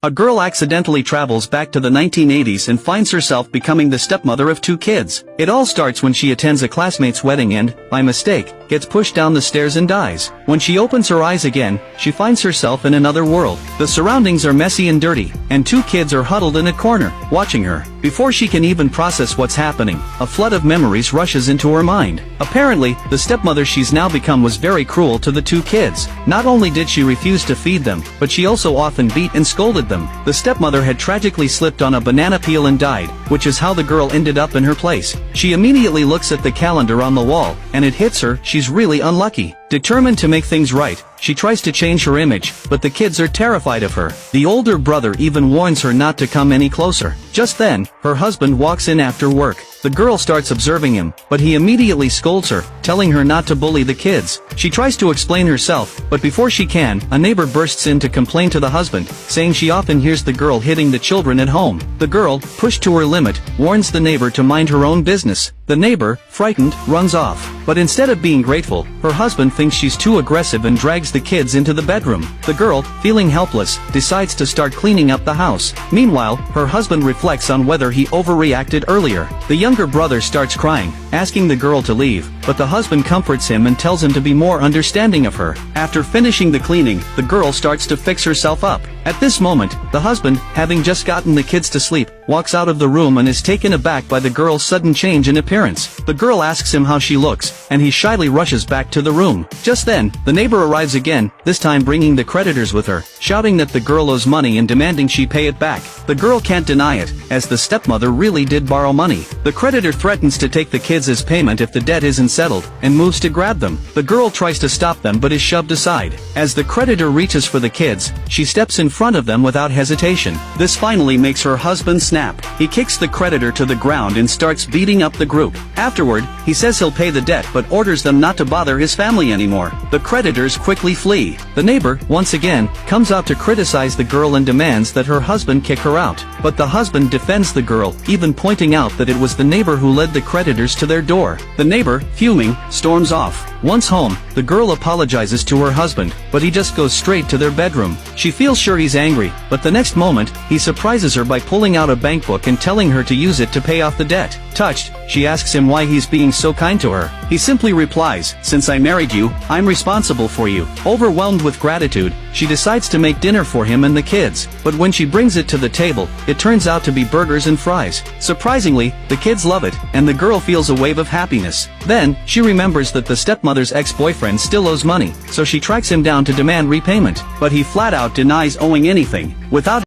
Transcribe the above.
A girl accidentally travels back to the 1980s and finds herself becoming the stepmother of 2 kids. It all starts when she attends a classmate's wedding and, by mistake, gets pushed down the stairs and dies. When she opens her eyes again, she finds herself in another world. The surroundings are messy and dirty, and 2 kids are huddled in a corner, watching her. Before she can even process what's happening, a flood of memories rushes into her mind. Apparently, the stepmother she's now become was very cruel to the 2 kids. Not only did she refuse to feed them, but she also often beat and scolded them. The stepmother had tragically slipped on a banana peel and died, which is how the girl ended up in her place. She immediately looks at the calendar on the wall, and it hits her, she's really unlucky. Determined to make things right, she tries to change her image, but the kids are terrified of her. The older brother even warns her not to come any closer. Just then, her husband walks in after work. The girl starts observing him, but he immediately scolds her, telling her not to bully the kids. She tries to explain herself, but before she can, a neighbor bursts in to complain to the husband, saying she often hears the girl hitting the children at home. The girl, pushed to her limit, warns the neighbor to mind her own business. The neighbor, frightened, runs off. But instead of being grateful, her husband thinks she's too aggressive and drags the kids into the bedroom. The girl, feeling helpless, decides to start cleaning up the house. Meanwhile, her husband reflects on whether he overreacted earlier. The younger brother starts crying, asking the girl to leave, but the husband comforts him and tells him to be more understanding of her. After finishing the cleaning, the girl starts to fix herself up. At this moment, the husband, having just gotten the kids to sleep, walks out of the room and is taken aback by the girl's sudden change in appearance. The girl asks him how she looks, and he shyly rushes back to the room. Just then, the neighbor arrives again, this time bringing the creditors with her, shouting that the girl owes money and demanding she pay it back. The girl can't deny it, as the stepmother really did borrow money. The creditor threatens to take the kids as payment if the debt isn't settled, and moves to grab them. The girl tries to stop them but is shoved aside. As the creditor reaches for the kids, she steps in front of them without hesitation. This finally makes her husband snap. He kicks the creditor to the ground and starts beating up the group. Afterward, he says he'll pay the debt but orders them not to bother his family anymore. The creditors quickly flee. The neighbor, once again, comes out to criticize the girl and demands that her husband kick her out. But the husband defends the girl, even pointing out that it was the neighbor who led the creditors to their door. The neighbor, fuming, storms off. Once home, the girl apologizes to her husband, but he just goes straight to their bedroom. She feels sure he's angry, but the next moment, he surprises her by pulling out a bank book and telling her to use it to pay off the debt. Touched, she asks him why he's being so kind to her. He simply replies, "Since I married you, I'm responsible for you." Overwhelmed with gratitude, she decides to make dinner for him and the kids, but when she brings it to the table, it turns out to be burgers and fries. Surprisingly, the kids love it, and the girl feels a wave of happiness. Then, she remembers that the stepmother's ex-boyfriend still owes money, so she tracks him down to demand repayment, but he flat out denies owing anything. Without